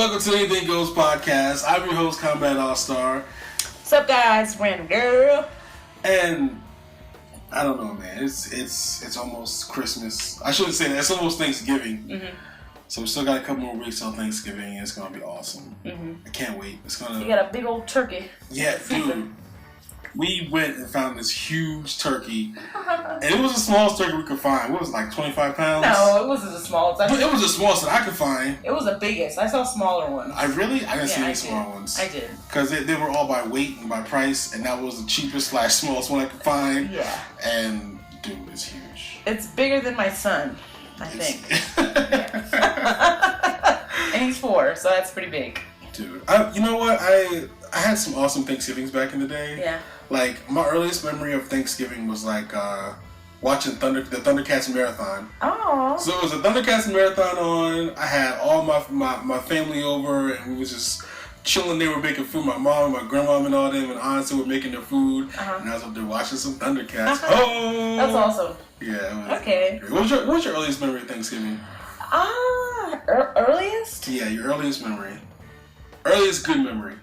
welcome to Anything Goes Podcast. I'm your host, Kombat AllStar. What's up, guys? Random girl. And I don't know, man. It's almost Christmas. I shouldn't say that. It's almost Thanksgiving. Mm-hmm. So we still got a couple more weeks till Thanksgiving. It's gonna be awesome. Mm-hmm. I can't wait. It's gonna. You got a big old turkey. Yeah, dude. We went and found this huge turkey, and it was the smallest turkey we could find. What was it, like 25 pounds? No, it wasn't the smallest. But it was the smallest that I could find. It was the biggest. I saw smaller ones. I didn't see any small ones. I did. Because they were all by weight and by price, and that was the cheapest / smallest one I could find. Yeah. And dude, it's huge. It's bigger than my son, I think. And he's 4, so that's pretty big. Dude, you know what? I had some awesome Thanksgivings back in the day. Yeah. Like, my earliest memory of Thanksgiving was like watching the Thundercats marathon. Oh. So it was a Thundercats marathon on. I had all my family over, and we was just chilling. They were making food. My mom, my grandmom, and all them, and aunts were making their food. And I was up there watching some Thundercats. Oh, that's awesome. Yeah. It was okay. Great. What was your earliest memory of Thanksgiving? Earliest? Yeah, your earliest memory. Earliest good memory.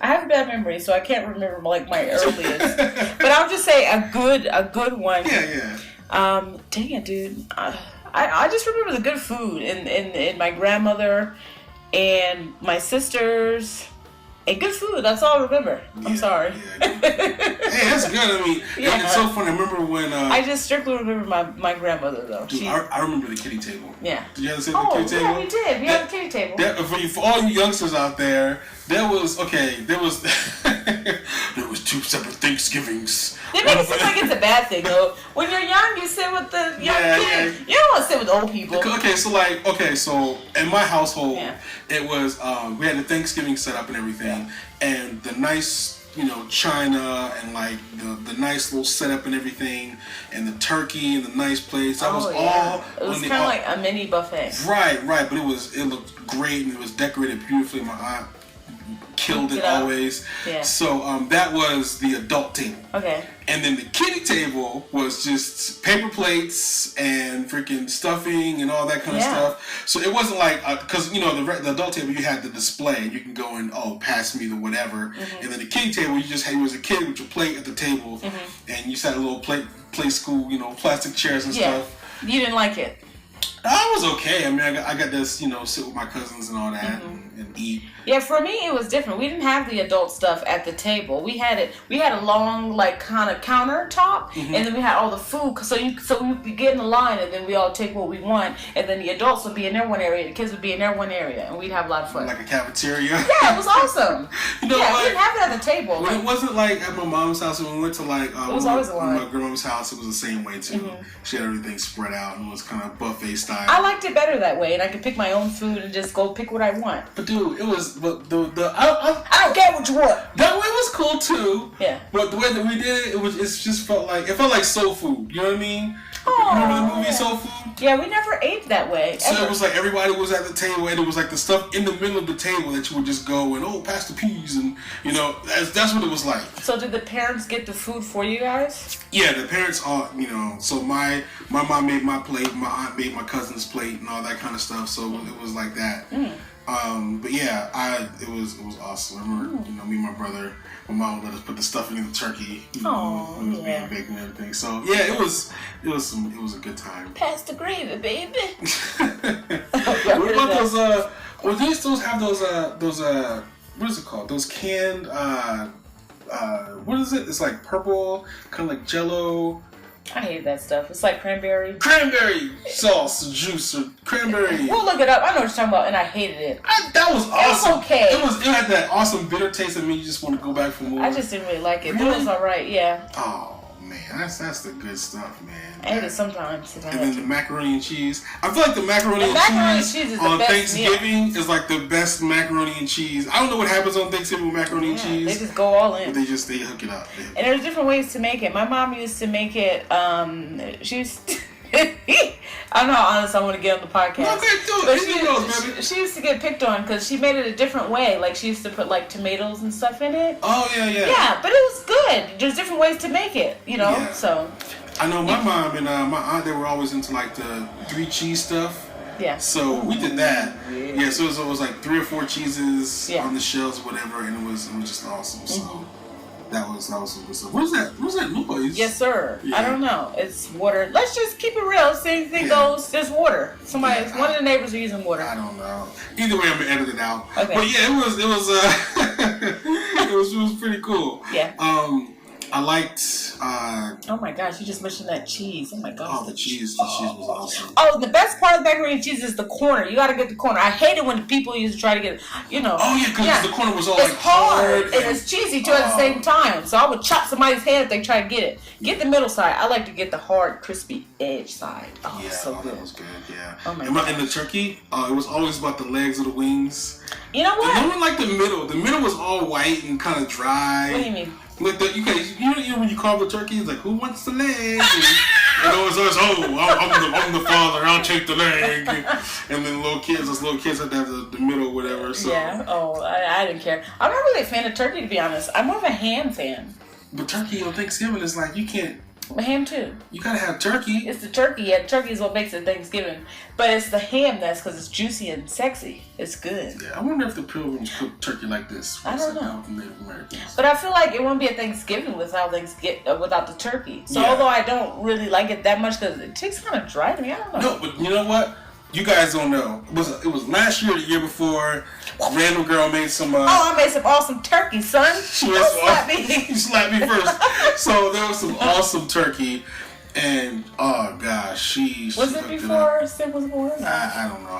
I have a bad memory, so I can't remember like my earliest. But I'll just say a good one. Yeah. Dang it, dude. I just remember the good food and my grandmother and my sisters and good food. That's all I remember. I'm sorry. Yeah. Hey, that's good. I mean, it's so funny. I remember when I just strictly remember my grandmother though. Dude, I remember the kitty table. Yeah. Did you ever see the kitty table? Yeah, we did. We had a kitty table. For all you youngsters out there, there was there was 2 separate Thanksgivings. They make it seem like it's a bad thing though. When you're young, you sit with the young kids. You don't want to sit with old people. So in my household, it was we had the Thanksgiving set up and everything, and the nice china and like the nice little setup and everything, and the turkey and the nice plates. That was all. It was kind of like a mini buffet. Right. But it looked great and it was decorated beautifully. My aunt killed it always. Yeah. So that was the adult table. Okay. And then the kiddie table was just paper plates and freaking stuffing and all that kind of stuff. So it wasn't like because the adult table you had the display. You can go and pass me the whatever. And then the kiddie table you just had you was a kid with your plate at the table and you sat a little play school plastic chairs and stuff. You didn't like it. I was okay. I mean, I got to sit with my cousins and all that and eat. Yeah, for me it was different. We didn't have the adult stuff at the table. We had a long like kind of countertop, and then we had all the food. So we'd get in the line, and then we all take what we want, and then the adults would be in their one area, the kids would be in their one area, and we'd have a lot of fun. Like a cafeteria. Yeah, it was awesome. We didn't have it at the table. But it wasn't like at my mom's house when we went to like it was always a line. My grandma's house. It was the same way too. She had everything spread out and it was kind of buffet style. I liked it better that way, and I could pick my own food and just go pick what I want. But dude, it was I don't care what you want. That way was cool too. Yeah. But the way that we did it, it just felt like soul food. You know what I mean? Oh, you remember the movie Soul Food? Yeah, we never ate that way. So it was like everybody was at the table, and it was like the stuff in the middle of the table that you would just go and pass the peas, and that's what it was like. So did the parents get the food for you guys? Yeah, the parents all So my mom made my plate, my aunt made my cousin's plate, and all that kind of stuff. So it was like that. But yeah, it was awesome. I remember, me and my brother, my mom would let us put the stuffing in the turkey, when it was being baked and everything. So yeah, it was a good time. Pass the gravy, baby. What about those? Well, they still have those what is it called? Those canned what is it? It's like purple, kind of like Jello. I hate that stuff. It's like cranberry sauce, juice, or cranberry. We'll look it up. I know what you're talking about, and I hated it. That was awesome. It's okay. It had that awesome bitter taste that made you just want to go back for more. I just didn't really like it. Really? But it was alright, yeah. Oh man, that's the good stuff, man. I ate it sometimes. And then the macaroni and cheese. I feel like the macaroni and cheese on Thanksgiving is like the best macaroni and cheese. I don't know what happens on Thanksgiving with macaroni and cheese. They just go all in. But they hook it up. And there's different ways to make it. My mom used to make it. She used. I'm not honest. I want to get on the podcast. Okay, she used to get picked on because she made it a different way. Like she used to put like tomatoes and stuff in it. Oh yeah. Yeah, but it was good. There's different ways to make it. So. I know my mom and my aunt, they were always into like the 3 cheese stuff. Yeah. So we did that. Yeah. So it was like 3 or 4 cheeses on the shells or whatever, and it was just awesome. So. That was some good stuff. What was that noise? Yes, sir. Yeah. I don't know. It's water. Let's just keep it real. Same thing goes. There's water. One of the neighbors are using water. I don't know. Either way, I'm gonna edit it out. Okay. But yeah, it was pretty cool. Yeah. I liked. Oh my gosh! You just mentioned that cheese. Oh my gosh! Oh, the cheese was awesome. Oh, the best part of the macaroni and cheese is the corner. You got to get the corner. I hate it when people used to try to get, Oh yeah, because the corner was all like hard and it's cheesy too at the same time. So I would chop somebody's head if they try to get it. Get the middle side. I like to get the hard, crispy edge side. Oh, yeah, so good. That was good. Yeah. Oh my God. And the turkey, it was always about the legs or the wings. You know what? And no one liked the middle. The middle was all white and kind of dry. What do you mean? Like you know when you carve the turkey, it's like, who wants the leg? And always, I'm the father, I'll take the leg. And then little kids have to have the middle, whatever. So. Yeah. Oh, I didn't care. I'm not really a fan of turkey, to be honest. I'm more of a ham fan. But turkey on Thanksgiving is like, you can't. Ham too. You gotta have turkey. It's the turkey. Yeah, turkey is what makes it Thanksgiving. But it's the ham because it's juicy and sexy. It's good. Yeah, I wonder if the Pilgrims cooked turkey like this. I don't know. Native Americans. But I feel like it won't be a Thanksgiving without the turkey. So although I don't really like it that much because it tastes kind of dry to me, I don't know. No, but you know what? You guys don't know. It was last year or the year before. Random girl made some. I made some awesome turkey, son. You slapped me first. So there was some awesome turkey, and oh gosh, she was it before Sim was born? I don't know.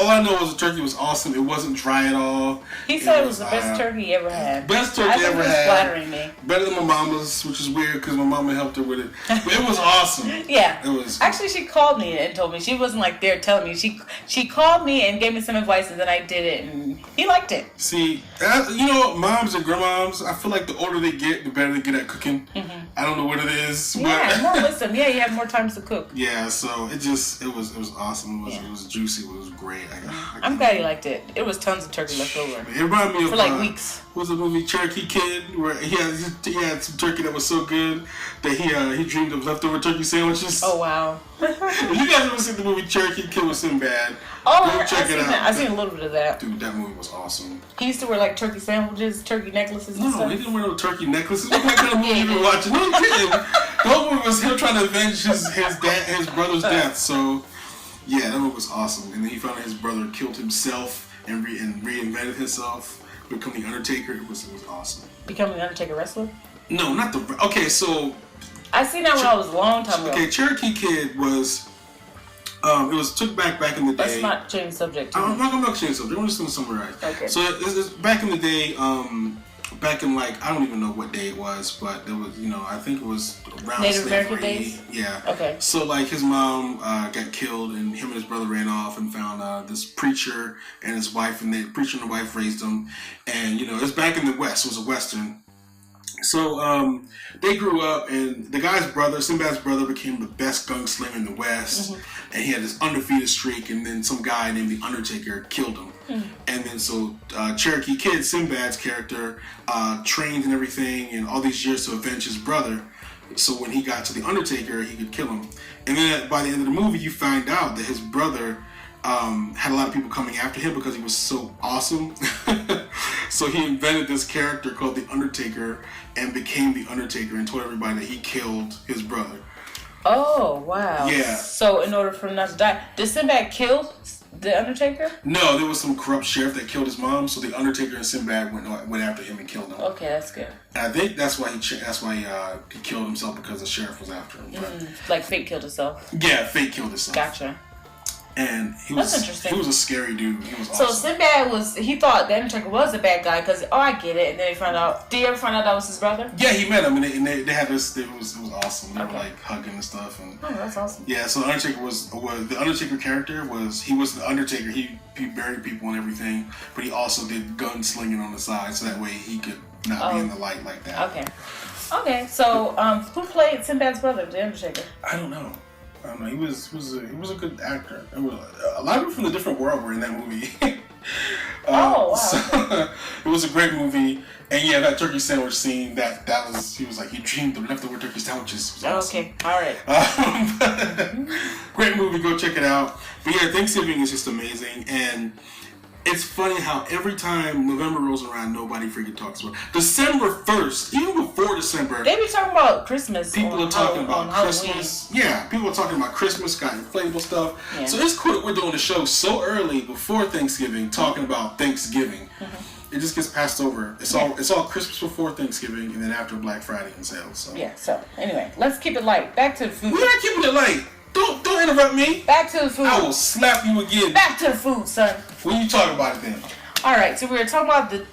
All I know was the turkey was awesome. It wasn't dry at all. He said it was the best turkey he ever had. Best turkey ever had. Flattering me. Better than my mama's, which is weird because my mama helped her with it. But it was awesome. Yeah. It was. Actually, she called me and told me. She wasn't like there telling me. She called me and gave me some advice, and then I did it, and he liked it. See, moms and grandmoms, I feel like the older they get, the better they get at cooking. Mm-hmm. I don't know what it is. Yeah, more wisdom. Yeah, you have more times to cook. Yeah, so it was awesome. It was juicy. It was great. I'm glad he liked it. It was tons of turkey left over. It reminded me of for like weeks. Was the movie Cherokee Kid where he had some turkey that was so good that he dreamed of leftover turkey sandwiches. Oh wow! If you guys ever seen the movie Cherokee Kid with Sinbad? Oh, check it out. I've seen a little bit of that. Dude, that movie was awesome. He used to wear like turkey sandwiches, turkey necklaces and stuff. No, he didn't wear no turkey necklaces. What kind of movie you been watching? No, he didn't. The whole movie was him trying to avenge his brother's death. So, yeah, that movie was awesome. And then he found out his brother killed himself and reinvented himself, become the Undertaker. It was awesome. Become the Undertaker wrestler? No, not the. Okay, so. I seen that when I was a long time ago. Okay, Cherokee Kid was. It was took back in the day. Let's not change subject. I'm not changing subject. I'm just going to summarize. Okay. So it's back in the day. Back in I don't even know what day it was, but there was I think it was around Native slavery. American days. Yeah. Okay. So his mom got killed, and him and his brother ran off and found this preacher and his wife, and the preacher and the wife raised him, and it's back in the West. It was a Western. So they grew up, and the guy's brother, Sinbad's brother, became the best gunslinger in the West, and he had this undefeated streak. And then some guy named the Undertaker killed him. And then so Cherokee Kid, Sinbad's character, trained and everything, and all these years to avenge his brother. So when he got to the Undertaker, he could kill him. And then by the end of the movie, you find out that his brother had a lot of people coming after him because he was so awesome. So he invented this character called the Undertaker and became the Undertaker and told everybody that he killed his brother. Oh, wow. Yeah. So in order for him not to die, did Sinbad kill the Undertaker? No, there was some corrupt sheriff that killed his mom, so the Undertaker and Sinbad went after him and killed him. Okay, that's good. And I think that's why he killed himself, because the sheriff was after him. Like Fate killed himself? Yeah, Fate killed himself. Gotcha. And he was a scary dude. He was awesome. So Sinbad he thought the Undertaker was a bad guy because, I get it. And then he found out. Did you ever find out that was his brother? Yeah, he met him, and they had this. It was awesome. They were hugging and stuff. And that's awesome. Yeah, so the Undertaker was the Undertaker character was the Undertaker. He buried people and everything, but he also did gunslinging on the side, so that way he could not be in the light like that. Okay. So who played Sinbad's brother, the Undertaker? I don't know. He was a good actor. A lot of people from the different world were in that movie. Wow. So, it was a great movie. And yeah, that turkey sandwich scene, that was, he was like, he dreamed of leftover turkey sandwiches. Okay, all right. Great movie, go check it out. But yeah, Thanksgiving is just amazing. And it's funny how every time November rolls around, nobody freaking talks about it. December 1st, even before December. They be talking about Christmas. People are talking about Christmas. Yeah, people are talking about Christmas, got inflatable stuff. Yeah. So it's cool that we're doing the show so early before Thanksgiving, talking about Thanksgiving. Mm-hmm. It just gets passed over. It's all Christmas before Thanksgiving, and then after Black Friday and sales. So. Yeah. So anyway, let's keep it light. Back to the food. We're not keeping it light. Don't interrupt me. Back to the food. I will slap you again. Back to the food, son. When you talk about it, then. All right. So we were talking about the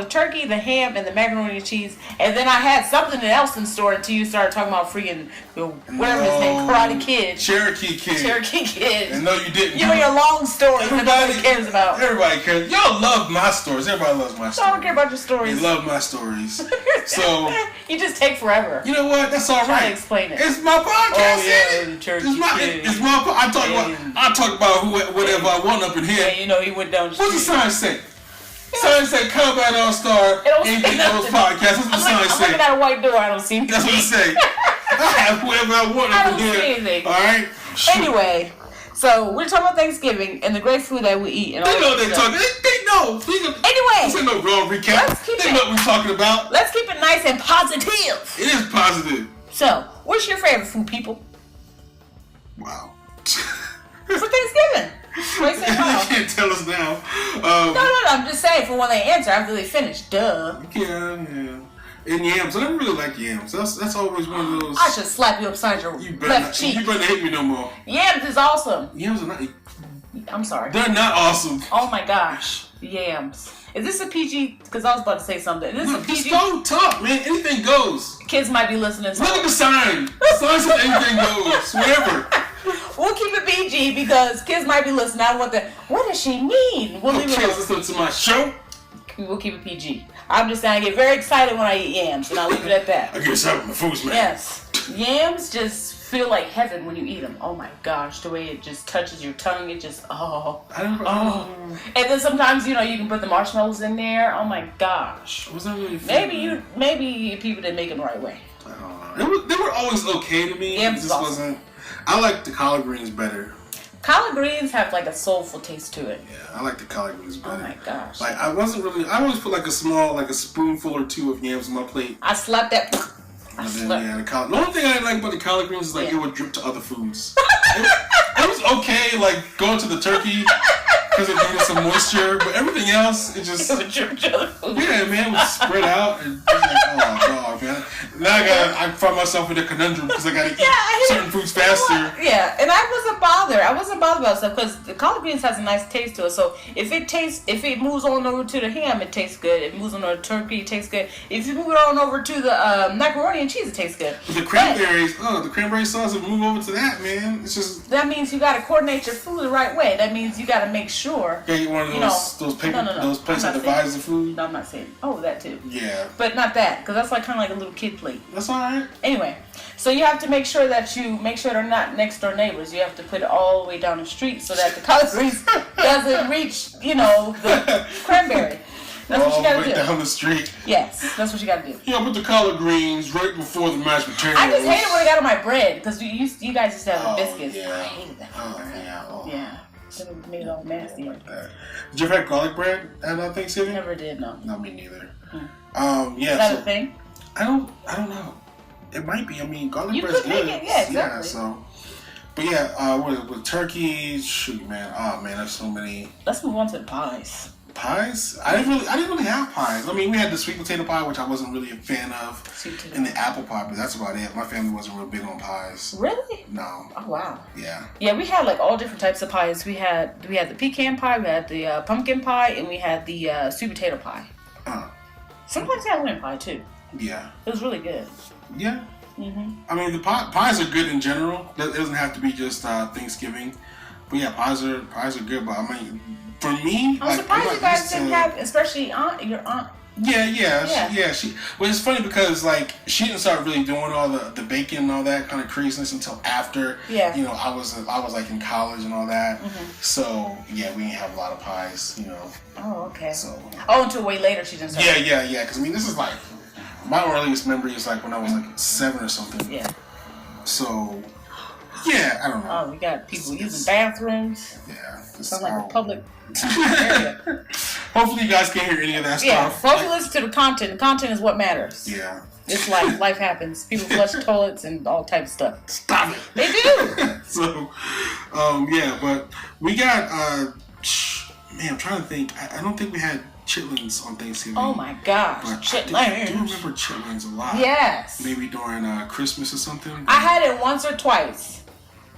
turkey, the ham, and the macaroni and cheese, and then I had something else in store until you started talking about freaking whatever his name, Karate Kid, Cherokee Kid. And no, you didn't. You and your long stories that nobody cares about. Everybody cares. Y'all love my stories. Everybody loves my stories. I don't care about your stories. They love my stories. So you just take forever. You know what? That's all right. To explain it. It's my podcast. Oh yeah, the Cherokee Kid. It's my. I talk about whatever I want up in here. Yeah, you know he went down. What's the sign say? Sign say Kombat AllStar ain't getting those podcasts. What's the sign say? I'm looking at a white door. I don't see anything. That's what it say. I have whoever I want up in here. I don't see anything. All right. Anyway, so we're talking about Thanksgiving and the great food that we eat. And they know they're talking. They know. Anyway, this ain't no wrong recap. They know what we're talking about. Let's keep it nice and positive. It is positive. So, what's your favorite food, people? Wow. For Thanksgiving. You can't tell us now. No, I'm just saying for when they answer after they finish. Duh. Yeah. And yams. I never really like yams. That's always one of those. I should slap you upside your left cheek. You better hit me no more. Yams is awesome. Yams are not. I'm sorry. They're not awesome. Oh my gosh. Yams. Is this a PG? Because I was about to say something. Is this a PG? Don't talk, man. Anything goes. Kids might be listening. Look at the sign. The sign says anything goes. Whatever. We'll keep it PG because kids might be listening. I want what does she mean? We'll leave it. Kids listen to my show. We'll keep it PG. I'm just saying I get very excited when I eat yams, and I'll leave it at that. I get excited when the food's made. Yes. Yams just feel like heaven when you eat them. Oh my gosh, the way it just touches your tongue, it just, And then sometimes, you can put the marshmallows in there. Oh my gosh. Was that really Maybe people didn't make them the right way. I don't know. They were always okay to me. Yams just wasn't. I like the collard greens better. Collard greens have like a soulful taste to it. Yeah, I like the collard greens better. Oh my gosh. Like I always put like a spoonful or two of yams on my plate. I slapped that. The only thing I didn't like about the collard greens is it would drip to other foods. it was okay, like going to the turkey because it needed some moisture, but everything else it would drip to other foods. Yeah, man, it would spread out and oh man. Now I find myself in a conundrum because I gotta eat certain foods faster. Yeah, and I wasn't bothered about stuff because the collard greens has a nice taste to it. So if it moves on over to the ham, it tastes good. If it moves on over to turkey, it tastes good. If you move it on over to the macaroni and cheese, it tastes good. But the cranberry sauce, if move over to that, man, it's just. That means you gotta coordinate your food the right way. That means you gotta make sure. Yeah, you one of those paper, those plates that divides the food. No, I'm not saying. Oh, that too. Yeah. But not that, because that's kind of like a little kid plate. That's all right. Anyway, so you have to make sure they're not next door neighbors. You have to put it all the way down the street so that the collard greens doesn't reach, the cranberry. That's what you gotta do. Down the street. Yes, that's what you gotta do. Yeah, put the collard greens right before the mashed potatoes. I just hate it when I got on my bread because you guys used to have the biscuits. Yeah. I hated that. Yeah. It made it all nasty. Like that. Did you ever have garlic bread at Thanksgiving? Never did. No. No, me neither. Yeah. Is that a thing? I don't know. It might be. I mean, garlic bread's good. You could make it. Yeah, exactly. Yeah. So. But yeah, with turkey, shoot, man. Oh man, there's so many. Let's move on to the pies. Pies? I didn't really have pies. I mean, we had the sweet potato pie, which I wasn't really a fan of, and the apple pie, but that's about it. My family wasn't real big on pies. Really? No. Oh wow. Yeah. Yeah, we had like all different types of pies. We had the pecan pie, we had the pumpkin pie, and we had the sweet potato pie. Sometimes we had lemon pie too. Yeah. It was really good. Yeah. I mean, the pies are good in general. It doesn't have to be just Thanksgiving. But yeah, pies are good. But I mean, for me, I'm surprised you guys didn't have, especially your aunt Yeah. Well, it's funny because like she didn't start really doing all the baking and all that kind of craziness until after. Yeah. You know, I was like in college and all that. Mm-hmm. So yeah, we didn't have a lot of pies. You know. Oh, okay. So. Until way later she didn't start. Yeah. Because I mean, this is like my earliest memory is like when I was like 7 or something. Yeah. So. Yeah, I don't know. Oh, we got people using bathrooms. Yeah. Sounds like a public area. Hopefully you guys can't hear any of that stuff. Yeah, hopefully listen to the content. The content is what matters. Yeah. It's like life happens. People flush toilets and all types of stuff. Stop it. They do. So, yeah, but we got, man, I'm trying to think. I don't think we had chitlins on Thanksgiving. Oh my gosh, chitlins. I do remember chitlins a lot. Yes. Maybe during Christmas or something. I had it once or twice.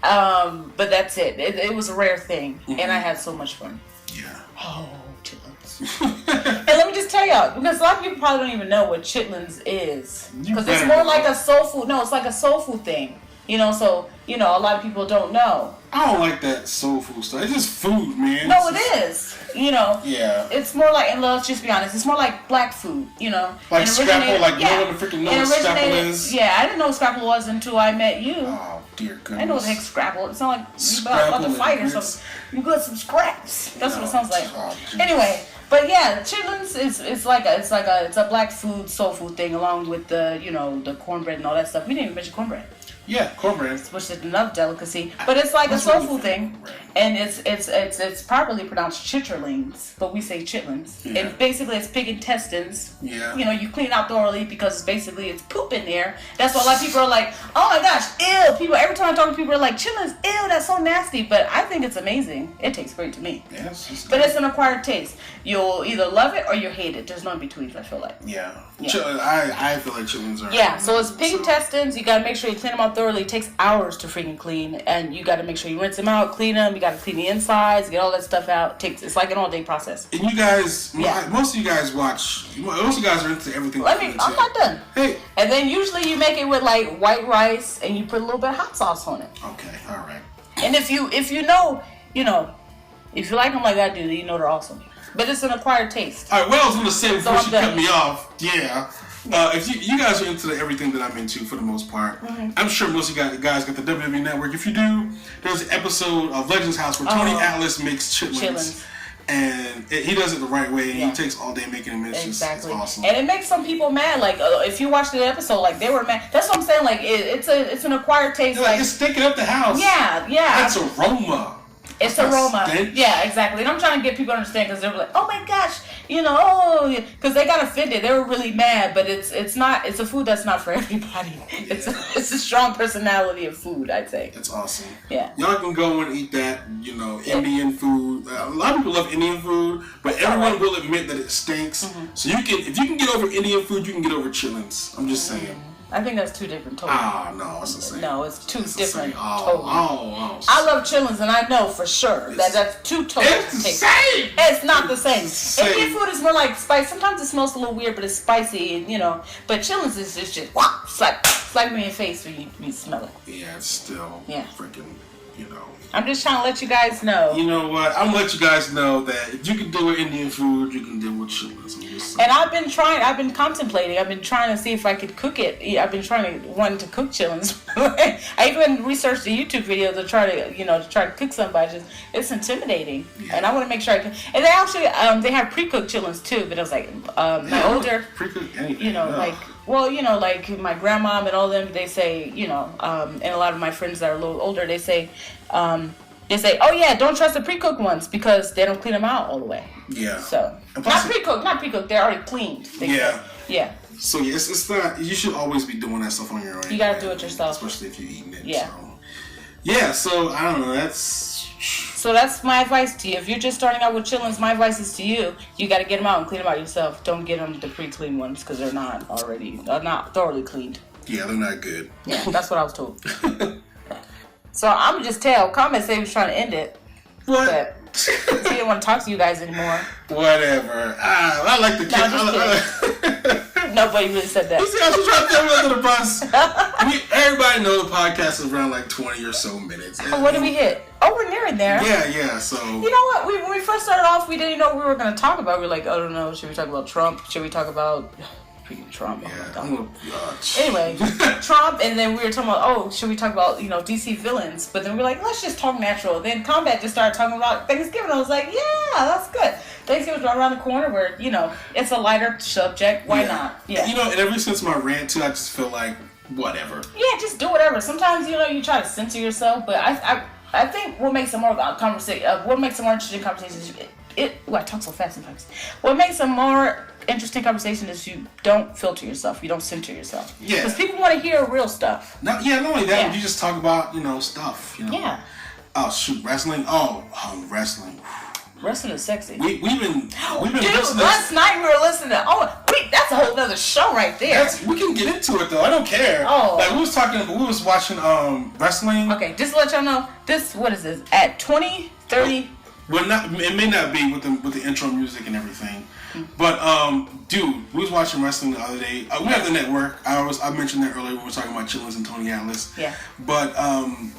But that's it. It was a rare thing, and I had so much fun. Yeah. Oh, chitlins. And let me just tell y'all, because a lot of people probably don't even know what chitlins is. Because it's more like a soul food. No, it's like a soul food thing. You know, so, you know, a lot of people don't know. I don't like that soul food stuff. It's just food, man. No, it is. You know. Yeah. It's more like, and let's just be honest, it's more like black food, you know. Like scrapple, like no one freaking knows what scrapple is. Yeah, I didn't know what scrapple was until I met you. Oh, dear goodness. I know what the heck scrapple. It sounds like you're about to fight or something. You got some scraps. That's what it sounds like. Oh, anyway, but yeah, chitlins is it's a black food, soul food thing along with the, you know, the cornbread and all that stuff. We didn't even mention cornbread. Yeah, cornbread. Which is another delicacy, but it's like a soul food thing, and it's properly pronounced chitterlings, but we say chitlins. Yeah. And basically, it's pig intestines. Yeah. You know, you clean out thoroughly because basically it's poop in there. That's why a lot of people are like, "Oh my gosh, ew!" People every time I talk to people are like, "Chitlins, ew, that's so nasty." But I think it's amazing. It tastes great to me. Yes. But it's an acquired taste. You'll either love it or you hate it. There's no in between. I feel like. Yeah. I feel like chitlins are. Yeah. So it's pig intestines. You gotta make sure you clean them out thoroughly. It takes hours to freaking clean, and you got to make sure you rinse them out, clean them. You got to clean the insides, get all that stuff out. It's like an all-day process. And you guys, most of you guys watch. Most of you guys are into everything. I'm not done. Hey. And then usually you make it with like white rice, and you put a little bit of hot sauce on it. Okay, all right. And if you know, if you like them like I do, then you know they're awesome. But it's an acquired taste. All right, what I was going to say before she cut me off, if you guys are into everything that I'm into for the most part, I'm sure most of you guys got the WWE Network. If you do, there's an episode of Legends House where Tony Atlas makes chitlins. And he does it the right way, and he takes all day making them. It's awesome. And it makes some people mad. Like if you watch the episode, like they were mad. That's what I'm saying. Like it's an acquired taste. Like it's stinking up the house. Yeah. It's aroma. It's aroma. Stench. Yeah, exactly. And I'm trying to get people to understand because they're like, oh my gosh, because they got offended. They were really mad, but it's a food that's not for everybody. Yeah. It's a strong personality of food, I'd say. It's awesome. Yeah. Y'all can go and eat that, Indian food. A lot of people love Indian food, but everyone will admit that it stinks. Mm-hmm. So if you can get over Indian food, you can get over chitlins. I'm just saying. I think that's two different totally. No, it's the same. No, it's two different totally. I love chitlins, and I know for sure that's two totally. It's the same. It's not the same. Indian food is more like spice. Sometimes it smells a little weird, but it's spicy, and But chitlins is just slap me in your face when you smell it. Yeah, it's still freaking. I'm just trying to let you guys know. You know what? I'm gonna let you guys know that if you can do with Indian food, you can do with chitlins. And I've been contemplating. I've been trying to see if I could cook it. I've been wanting to cook chitlins. I even researched a YouTube video to try to cook some, but it's intimidating. Yeah. And I want to make sure I can. And they actually they have pre-cooked chitlins too. But it was like my older pre-cooked anything. Like my grandma and all them, they say, and a lot of my friends that are a little older, they say, oh yeah, don't trust the pre-cooked ones because they don't clean them out all the way. Yeah. So not pre-cooked, they're already cleaned. Yeah. So it's not. You should always be doing that stuff on your own. You gotta do it yourself, especially if you're eating it. Yeah. So I don't know. So that's my advice to you. If you're just starting out with chitlins, my advice is to you. You got to get them out and clean them out yourself. Don't get them the pre-cleaned ones because they're not thoroughly cleaned. Yeah, they're not good. Yeah, that's what I was told. So I'm just comment say he was trying to end it. What? But he didn't want to talk to you guys anymore. Whatever. I like the kid. Nobody really said that. You see how she tried to throw me under the bus? Everybody knows the podcast is around like 20 or so minutes. What did we hit? Oh, we're nearing there. Yeah, so... You know what? When we first started off, we didn't know what we were going to talk about. We were like, I don't know, should we talk about Trump? Should we talk about... Trump. Yeah. Oh anyway, Trump, and then we were talking about, should we talk about, DC villains? But then we were like, let's just talk natural. Then Combat just started talking about Thanksgiving. I was like, yeah, that's good. Thanksgiving's right around the corner where, it's a lighter subject. Why not? Yeah. And ever since my rant too, I just feel like, whatever. Yeah, just do whatever. Sometimes, you try to censor yourself, but I think what makes a more conversation, what makes a more interesting conversation is I talk so fast sometimes. What makes a more interesting conversation is you don't filter yourself. You don't censor yourself. Yeah. Because people want to hear real stuff. Not only that, but you just talk about, stuff, Yeah. Oh, shoot, wrestling. Wrestling. Wrestling is sexy. We've been Dude, last night we were listening to, that's a whole other show right there. We can get into it, though. I don't care. Oh. Like, we was watching, wrestling. Okay, just to let y'all know, what is this? At 20:30. Well, it may not be with the intro music and everything, but dude, we was watching wrestling the other day. We have the network. I mentioned that earlier when we were talking about Chillins and Tony Atlas. Yeah. But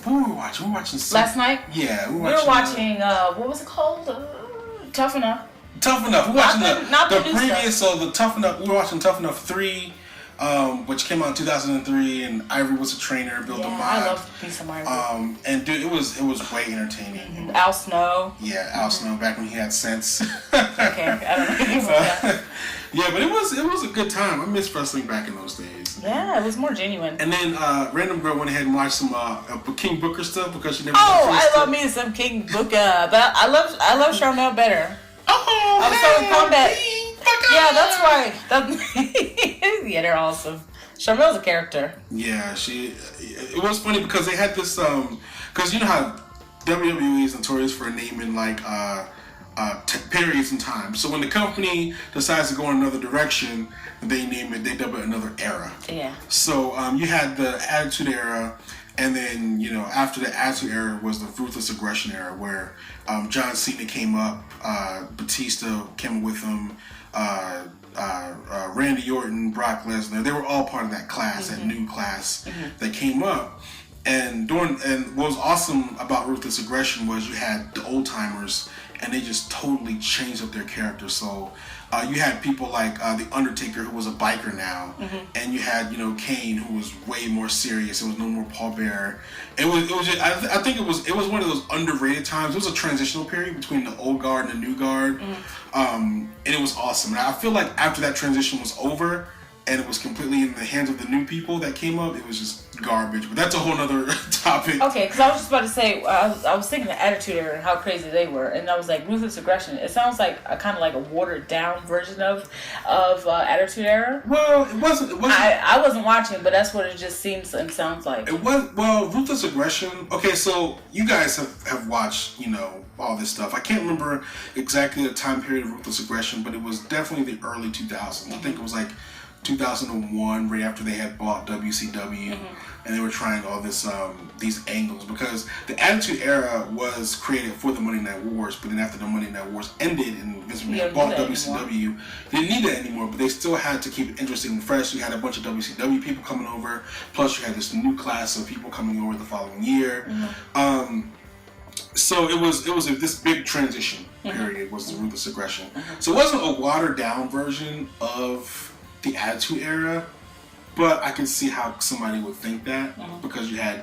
what were we watching? We were watching last night. Yeah, we were watching. What was it called? Tough Enough. Tough Enough. We were watching the previous. Stuff. So the Tough Enough. We were watching Tough Enough 3. Which came out in 2003, and Ivory was a trainer, built a mod. I love me some Ivory. And dude, it was way entertaining. Mm-hmm. Al Snow. Yeah, Al Snow back when he had sense. Okay, I don't know. Yeah, but it was a good time. I miss wrestling back in those days. Yeah, it was more genuine. And then random girl went ahead and watched some King Booker stuff because she never. I love me some King Booker, but I love Charmel better. I'm sorry, Combat. Yeah, that's why. Yeah, they're awesome. Charmel's a character. Yeah, it was funny because they had this because you know how WWE is notorious for naming like periods in time. So when the company decides to go in another direction, they dub it another era. Yeah. So you had the Attitude Era, and then after the Attitude Era was the Ruthless Aggression Era, where John Cena came up, Batista came with him. Randy Orton, Brock Lesnar, they were all part of that class, that new class that came up. And what was awesome about Ruthless Aggression was you had the old timers, and they just totally changed up their characters. So you had people like the Undertaker, who was a biker now, and you had Kane, who was way more serious. It was no more pallbearer. It was just, I think it was one of those underrated times. It was a transitional period between the old guard and the new guard, and it was awesome. And I feel like after that transition was over, and it was completely in the hands of the new people that came up, it was just garbage. But that's a whole other topic. Okay, because I was just about to say, I was thinking of Attitude Era and how crazy they were, and I was like, Ruthless Aggression. It sounds like a kind of like a watered down version of Attitude Era. Well, it wasn't. I wasn't watching, but that's what it just seems and sounds like. It was Ruthless Aggression. Okay, so you guys have watched all this stuff. I can't remember exactly the time period of Ruthless Aggression, but it was definitely the early 2000s. I think it was like 2001, right after they had bought WCW, and they were trying all this these angles, because the Attitude Era was created for the Monday Night Wars, but then after the Monday Night Wars ended and Vince McMahon bought WCW, they didn't need that anymore, but they still had to keep it interesting and fresh. You had a bunch of WCW people coming over, plus you had this new class of people coming over the following year. So it was this big transition period was the Ruthless Aggression. So it wasn't a watered down version of the Attitude Era, but I can see how somebody would think that because you had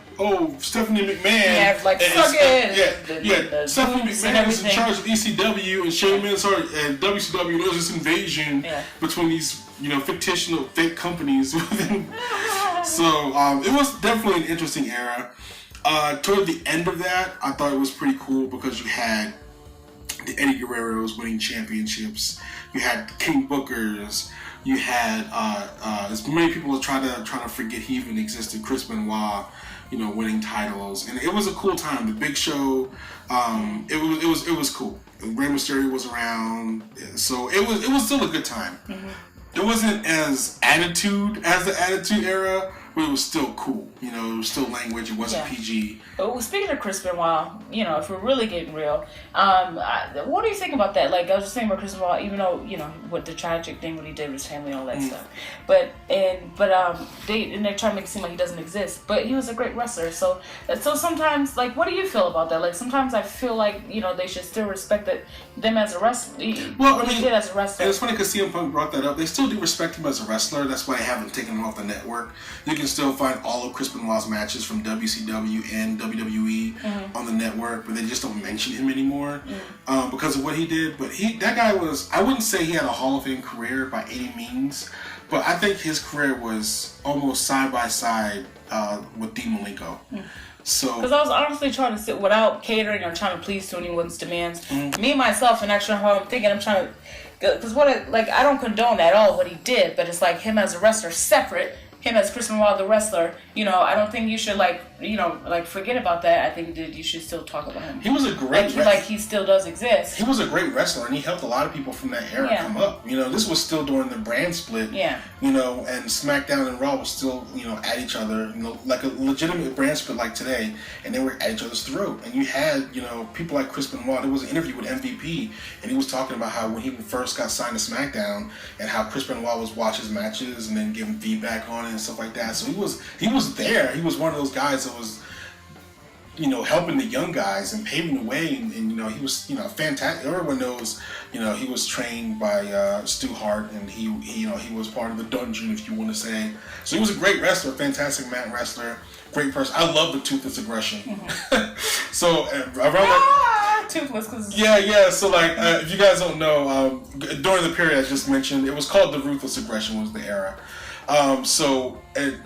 Stephanie McMahon. Yeah, like fuck it. Yeah. Stephanie McMahon was in charge of ECW, and Shane McMahon and WCW. There was this invasion between these fictional fake companies. So it was definitely an interesting era. Toward the end of that, I thought it was pretty cool because you had the Eddie Guerreros winning championships. You had King Bookers. You had as many people are trying to forget he even existed. Chris Benoit, winning titles, and it was a cool time. The Big Show, it was cool. Rey Mysterio was around, so it was still a good time. It wasn't as attitude as the Attitude Era, but it was still cool. You know, it was still language. It wasn't PG. But speaking of Chris Benoit, you know, if we're really getting real, what do you think about that? Like, I was just thinking about Chris Benoit, even though, you know, what the tragic thing what he did with his family and all that stuff. But they're trying to make it seem like he doesn't exist. But he was a great wrestler. So sometimes, like, what do you feel about that? Like, sometimes I feel like, you know, they should still respect them as a wrestler. Well, I mean, he did as a wrestler. And it's funny because CM Punk brought that up. They still do respect him as a wrestler. That's why I haven't taken him off the network. You can still find all of Chris Benoit's matches from WCW and WWE on the network, but they just don't mention him anymore because of what he did. But that guy was, I wouldn't say he had a Hall of Fame career by any means, but I think his career was almost side by side with Dean Malenko. So, because I was honestly trying to sit without catering or trying to please to anyone's demands. Me, myself, and actually how I'm thinking, I'm trying to, because I don't condone at all what he did, but it's like him as a wrestler separate, him as Chris Benoit the wrestler, you know, I don't think you should forget about that. I think that you should still talk about him. He was a great like he still does exist. He was a great wrestler, and he helped a lot of people from that era come up. You know, this was still during the brand split. Yeah. You know, and SmackDown and Raw was still, you know, at each other, you know, like a legitimate brand split like today, and they were at each other's throat. And you had, you know, people like Chris Benoit. There was an interview with MVP, and he was talking about how when he first got signed to SmackDown, and how Chris Benoit was watch his matches and then giving feedback on it and stuff like that. So he was there. He was one of those guys that was, you know, helping the young guys and paving the way, and you know, he was, you know, fantastic. Everyone knows, you know, he was trained by Stu Hart, and he you know, he was part of the Dungeon, if you want to say. So he was a great wrestler, fantastic mat wrestler, great person. I love the Toothless Aggression. So around that, Toothless, cause yeah. So like, if you guys don't know, during the period I just mentioned, it was called the Ruthless Aggression was the era. So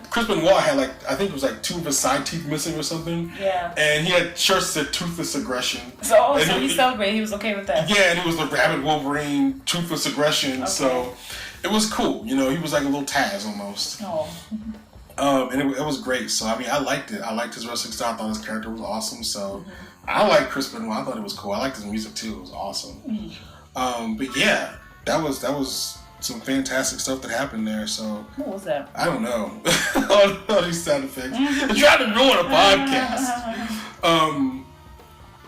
Chris Benoit had I think it was two of his side teeth missing or something. Yeah. And he had shirts that said Toothless Aggression. So he celebrated. He was okay with that. Yeah, and he was the Rabid Wolverine, Toothless Aggression. Okay. So it was cool. You know, he was like a little Taz almost. Oh. And it was great. So I mean, I liked it. I liked his wrestling style. I thought his character was awesome. So I liked Chris Benoit. I thought it was cool. I liked his music too. It was awesome. But yeah, that was some fantastic stuff that happened there. So what was that? I don't know. All these sound effects. You're trying to ruin a podcast.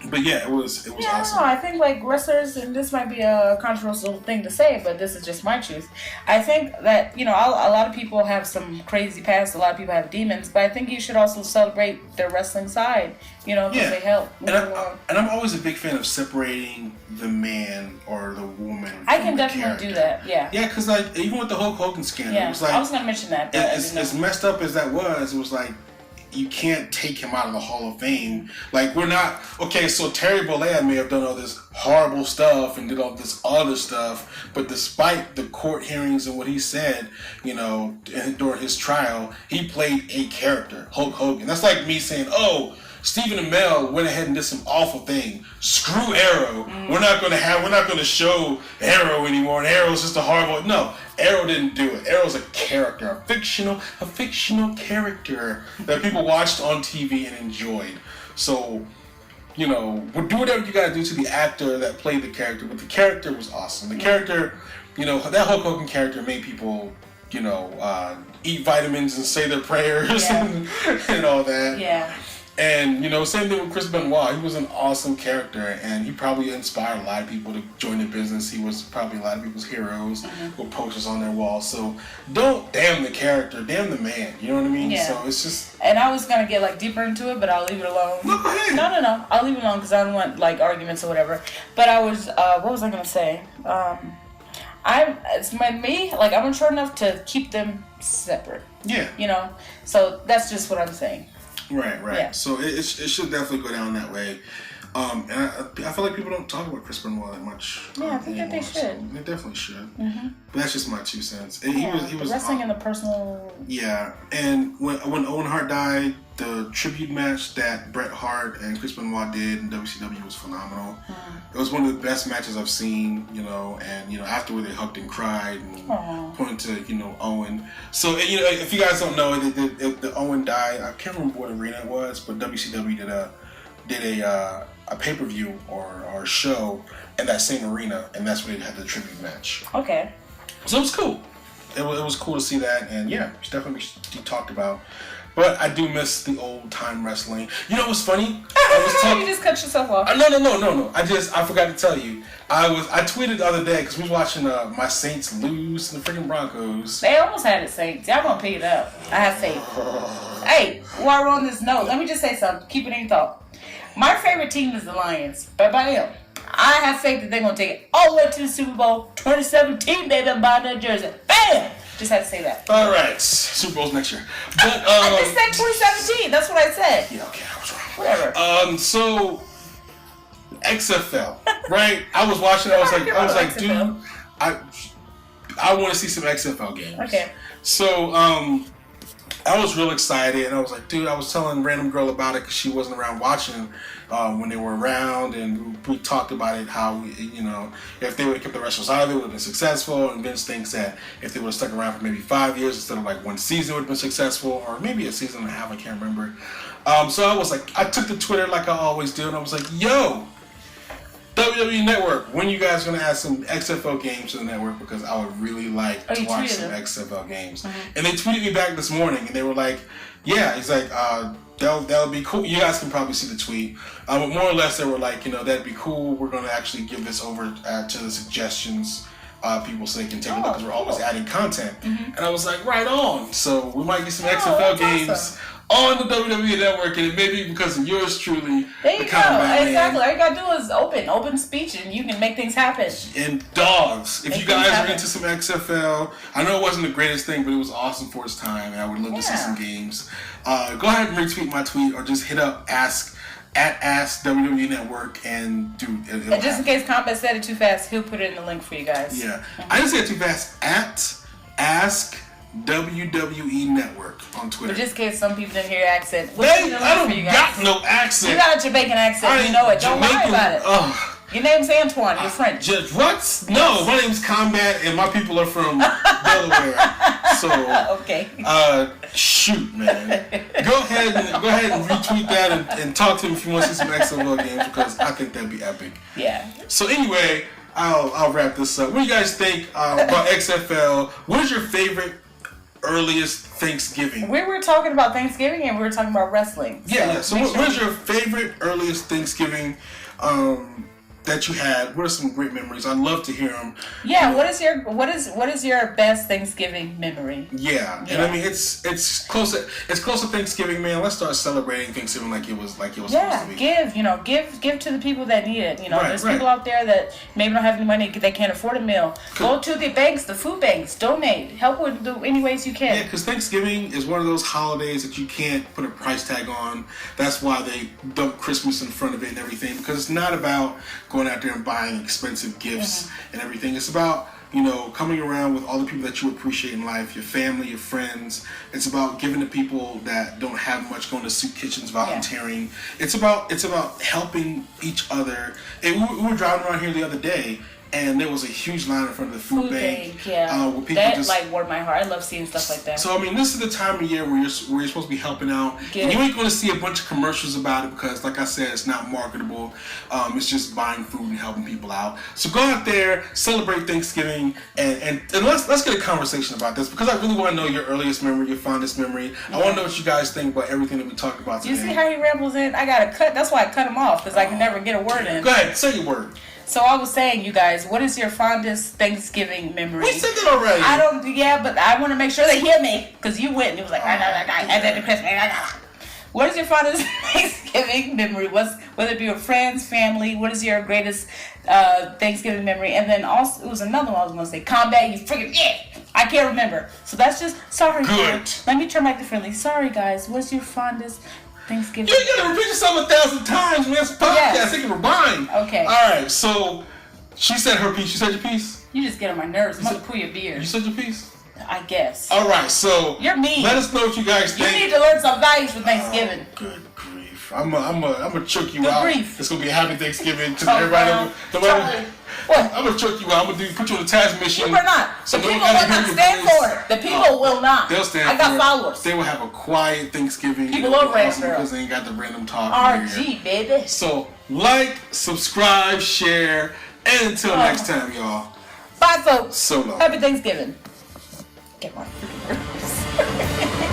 But yeah, it was awesome. I don't know. I think wrestlers, and this might be a controversial thing to say, but this is just my truth. I think that, you know, a lot of people have some crazy past. A lot of people have demons, but I think you should also celebrate their wrestling side. You know, because they help. And I'm always a big fan of separating the man or the woman. I can definitely do that. Yeah. Yeah, because even with the Hulk Hogan scandal, it was I was gonna mention that. But as messed up as that was, it was like, you can't take him out of the Hall of Fame. We're not... Okay, so Terry Bollea may have done all this horrible stuff and did all this other stuff, but despite the court hearings and what he said, you know, during his trial, he played a character, Hulk Hogan. That's like me saying, oh, Stephen Amell went ahead and did some awful thing. Screw Arrow. We're not going to show Arrow anymore, and Arrow's just a horrible... No, Arrow didn't do it. Arrow's a character, a fictional character that people watched on TV and enjoyed. So, you know, do whatever you got to do to the actor that played the character, but the character was awesome. The character, you know, that Hulk Hogan character made people, you know, eat vitamins and say their prayers and all that. Yeah. And, you know, same thing with Chris Benoit. He was an awesome character, and he probably inspired a lot of people to join the business. He was probably a lot of people's heroes with posters on their walls. So don't damn the character, damn the man. You know what I mean? Yeah. So it's just... And I was going to get, deeper into it, but I'll leave it alone. No, go ahead. No. I'll leave it alone because I don't want, arguments or whatever. But I was... what was I going to say? I'm mature enough to keep them separate. Yeah. You know? So that's just what I'm saying. Right. Yeah. So it should definitely go down that way. And I feel like people don't talk about Chris Benoit that much. Yeah, I think that they should. So they definitely should. But that's just my 2 cents. And he was wrestling in the personal. Yeah, and when Owen Hart died, the tribute match that Bret Hart and Chris Benoit did in WCW was phenomenal. It was one of the best matches I've seen. You know, and you know afterward they hugged and cried and pointed to Owen. So you know if you guys don't know, the Owen died. I can't remember what arena it was, but WCW did a pay-per-view or a show in that same arena, and that's where they had the tribute match. Okay. So it was cool. it was cool to see that, and yeah, it's definitely be talked about. But I do miss the old time wrestling. You know what's funny? You just cut yourself off. No. I forgot to tell you. I tweeted the other day because we was watching my Saints lose to the freaking Broncos. They almost had it, Saints. Y'all gonna pick it up. I have faith. Hey, while we're on this note, let me just say something. Keep it in thought. My favorite team is the Lions. But bam, I have faith that they're gonna take it all the way to the Super Bowl 2017. They done buy that jersey. Bam! Just had to say that. All right, Super Bowl's next year. But I just said 2017. That's what I said. Yeah, okay, I was wrong. Whatever. So XFL, right? I was watching. I was like, dude, I want to see some XFL games. Okay. So I was real excited, and I was like, dude, I was telling a random girl about it because she wasn't around watching when they were around, and we talked about it, how, if they would have kept the wrestlers out, they would have been successful, and Vince thinks that if they would have stuck around for maybe 5 years instead of like one season, it would have been successful, or maybe a season and a half, I can't remember. So I was like, I took to Twitter like I always do, and I was like, yo, WWE Network, when you guys going to add some XFL games to the network, because I would really like to watch some XFL games. Mm-hmm. And they tweeted me back this morning, and they were like, yeah, he's like, that'll be cool. You guys can probably see the tweet. But more or less, they were like, that'd be cool. We're going to actually give this over to the suggestions people so they can take a look, because we're always adding content. Mm-hmm. And I was like, right on. So we might get some XFL games. Awesome. On the WWE Network, and it may be because of yours truly. There you go. Exactly. All you gotta do is open speech, and you can make things happen. And dogs. If you guys are into some XFL, I know it wasn't the greatest thing, but it was awesome for its time, and I would love to see some games. Go ahead and retweet my tweet, or just hit up Ask WWE Network, and dude. And just in case Kombat said it too fast, he'll put it in the link for you guys. Yeah, I didn't say it too fast. Ask WWE Network on Twitter. But just in case some people didn't hear your accent. I don't got no accent. You got a Jamaican accent. You know it. Don't lie about it. Your name's Antoine. You're French. What? No, my name's Kombat, and my people are from Delaware. So okay. Shoot, man. Go ahead and retweet that and talk to him if you want to see some XFL games, because I think that'd be epic. Yeah. So anyway, I'll wrap this up. What do you guys think about XFL? What is your favorite earliest Thanksgiving? We were talking about Thanksgiving, and we were talking about wrestling. Yeah. So what is your favorite earliest Thanksgiving that you had? What are some great memories? I'd love to hear them. Yeah. What is your best Thanksgiving memory? Yeah. And I mean, it's close to Thanksgiving, man. Let's start celebrating Thanksgiving like it was supposed to be. Give to the people that need it. There's people out there that maybe don't have any money, they can't afford a meal. Go to the banks, the food banks, donate, help with any ways you can. Yeah, because Thanksgiving is one of those holidays that you can't put a price tag on. That's why they dump Christmas in front of it and everything, because it's not about going out there and buying expensive gifts and everything. It's about, coming around with all the people that you appreciate in life, your family, your friends. It's about giving to people that don't have much, going to soup kitchens, volunteering. Yeah. It's about helping each other. And we were driving around here the other day, and there was a huge line in front of the food bank. Yeah. Where people that warmed my heart. I love seeing stuff like that. So I mean, this is the time of year where you're supposed to be helping out. And you ain't going to see a bunch of commercials about it, because, like I said, it's not marketable. It's just buying food and helping people out. So go out there, celebrate Thanksgiving, and let's get a conversation about this, because I really want to know your earliest memory, your fondest memory. I want to know what you guys think about everything that we talked about today. You see how he rambles in? I got to cut. That's why I cut him off, because I can never get a word in. Go ahead, say your word. So I was saying, you guys, what is your fondest Thanksgiving memory? We said that already. But I want to make sure they hear me, because you went and it was like, and then the Christmas. What is your fondest Thanksgiving memory? Whether it be with friends, family, what is your greatest Thanksgiving memory? And then also, it was another one I was going to say, Kombat, you freaking, I can't remember. So that's just, sorry. Good. Let me turn back to friendly. Sorry, guys, what's your fondest Thanksgiving? You gotta repeat yourself 1,000 times, man. It's a podcast. Yes. Take it for mine. Okay. All right. So she said her piece. You said your piece. You just get on my nerves. I'm gonna pull your beard. You said your piece. I guess. All right. So you're mean. Let us know what you guys think. You need to learn some values for Thanksgiving. Good grief. I'm gonna choke you out. Grief. It's gonna be a happy Thanksgiving because everybody. What? I'm gonna choke you out. I'm gonna put you on a task mission. You will not. The people will not stand for it. The people will not. They'll stand for it. I got followers. They will have a quiet Thanksgiving. People love Ranch Girl. Because they ain't got the random talk. RG, baby. So, like, subscribe, share, and until next time, y'all. Bye, folks. So long. Happy Thanksgiving. Get my freaking nerves.